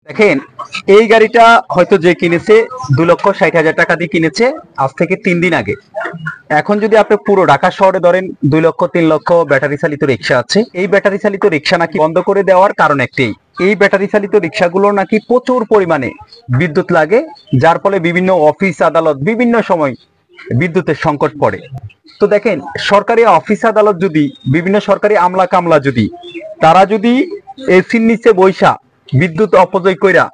দেখেন, এই গাড়িটা হয়তো যে কিনেছে 2,60,000 টাকা দিয়ে কিনেছে আজ থেকে 3 দিন আগে। এখন যদি আপনি পুরো ঢাকা শহরে ধরেন 2 লক্ষ 3 লক্ষ ব্যাটারি চালিত রিক্সা আছে। এই ব্যাটারি চালিত রিক্সা নাকি বন্ধ করে দেওয়ার কারণ একটাই, এই ব্যাটারি চালিত রিক্সাগুলো নাকি প্রচুর পরিমাণে বিদ্যুৎ লাগে, যার ফলে বিভিন্ন অফিস আদালত বিভিন্ন সময় বিদ্যুতের সংকট পড়ে। তো দেখেন, সরকারি অফিস আদালত যদি বিভিন্ন সরকারি আমলা কামলা যদি তারা যদি এসির নিচে বৈশা বিদ্যুৎ অপচয় কইরা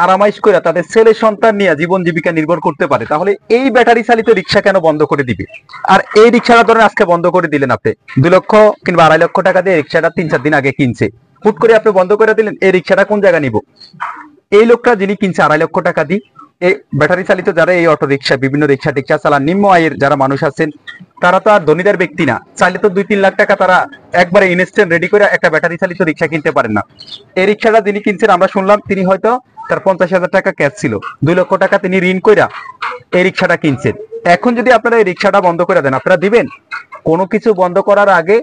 আরামাইশ কইরা তাদের ছেলে সন্তান নিয়ে জীবন জীবিকা নির্ভর করতে পারে, তাহলে এই ব্যাটারি চালিত রিক্সা কেন বন্ধ করে দিবে? আর এই রিক্সাটা ধরেন আজকে বন্ধ করে দিলেন, আপনি 2 লক্ষ কিংবা 2.5 লক্ষ টাকা দিয়ে রিক্সাটা 3-4 দিন আগে কিনছে, হুট করে আপনি বন্ধ করে দিলেন, এই রিক্সাটা কোন জায়গা নিব? এই লোকটা যিনি কিনছে 2.5 লক্ষ টাকা দিয়ে এই ব্যাটারি চালিত, যারা এই অটো রিক্সা বিভিন্ন রিক্সা টিক্সা চালান, নিম্ন আয়ের যারা মানুষ আছেন, তারা তো আর ধনীদের ব্যক্তি না, চাইলে তো 2-3 লাখ টাকা তারা একবারে ইনস্ট্যান্ট রেডি করে একটা ব্যাটারি চালিত রিক্সা কিনতে পারেন না। এই রিক্সাটা যিনি কিনছেন, আমরা শুনলাম তিনি হয়তো তার 50,000 টাকা ক্যাশ ছিল, 2 লক্ষ টাকা তিনি ঋণ কইরা এই রিক্সাটা কিনছেন। এখন যদি আপনারা এই রিক্সাটা বন্ধ করে দেন, আপনারা দিবেন? কোনো কিছু বন্ধ করার আগে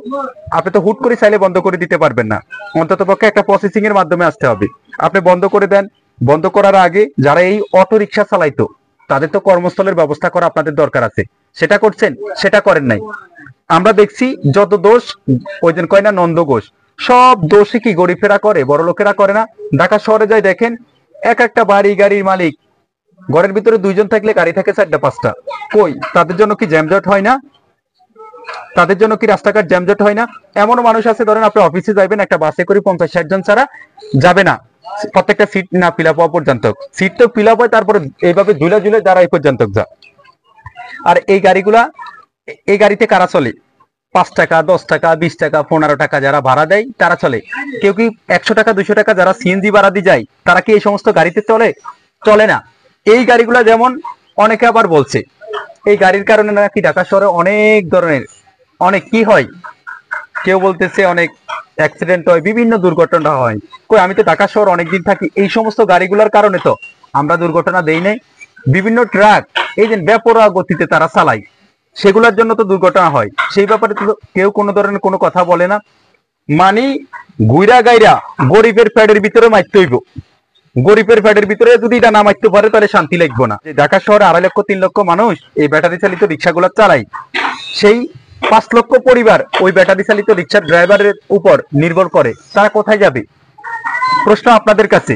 আপনি তো হুট করে চাইলে বন্ধ করে দিতে পারবেন না, অন্তত পক্ষে একটা প্রসেসিং এর মাধ্যমে আসতে হবে। আপনি বন্ধ করে দেন, বন্ধ করার আগে যারা এই অটো রিক্সা চালাইতো তাদের তো কর্মস্থলের ব্যবস্থা করা আপনাদের দরকার আছে, সেটা করছেন? সেটা করেন নাই। আমরা দেখছি যত দোষ, ওই দিন কয় না নন্দ ঘোষ, সব দোষই কি গরিবেরা করে, বড় লোকেরা করে না? ঢাকা শহরে যাই দেখেন, এক একটা বাড়ি গাড়ির মালিক, ঘরের ভিতরে 2 জন থাকলে গাড়ি থাকে 4টা 5টা। কই তাদের জন্য কি জ্যামজট হয় না? তাদের জন্য কি রাস্তাঘাট জ্যামজট হয় না? এমনও মানুষ আছে, ধরেন আপনি অফিসে যাবেন একটা বাসে করে 50-60 জন ছাড়া যাবে না, প্রত্যেকটা সিট না ফিল আপ হওয়া পর্যন্ত। সিট তো ফিল আপ হয়, তারপরে এইভাবে ঝুলে ঝুলে যারা এই পর্যন্ত যা। আর এই গাড়িগুলা, এই গাড়িতে কারা চলে? 5 টাকা 10 টাকা 20 টাকা 15 টাকা যারা ভাড়া দেয় তারা চলে। কেউ কি 100 টাকা 200 টাকা যারা সিএনজি ভাড়া দিয়ে যায়, তারা কি এই সমস্ত গাড়িতে চলে? চলে না। এই গাড়িগুলা যেমন, অনেকে আবার বলছে এই গাড়ির কারণে নাকি ঢাকা শহরে অনেক ধরনের অনেক কি হয়, কেউ বলতেছে অনেক অ্যাক্সিডেন্ট হয়, বিভিন্ন দুর্ঘটনা হয়। কই, আমি তো ঢাকা শহর অনেকদিন থাকি, এই সমস্ত গাড়িগুলোর কারণে তো আমরা দুর্ঘটনা দেই নাই। বিভিন্ন ট্রাক এই যে বেপরোয়া গতিতে তারা চালায়, সেগুলোর জন্য তো দুর্ঘটনা হয়, সেই ব্যাপারে তো কেউ কোনো ধরনের কোনো কথা বলে না। মানে গুইরা গাইরা গরিবের প্যাডের ভিতরে মারতে হইব, গরিবের প্যাডের ভিতরে যদি এটা না মারতে পারে তাহলে শান্তি লাগবো না। ঢাকা শহরে 2.5 লক্ষ 3 লক্ষ মানুষ এই ব্যাটারি চালিত রিক্সাগুলো চালায়, সেই 5 লক্ষ পরিবার ওই ব্যাটারি চালিত রিক্সার ড্রাইভারের উপর নির্ভর করে, তারা কোথায় যাবে? প্রশ্ন আপনাদের কাছে।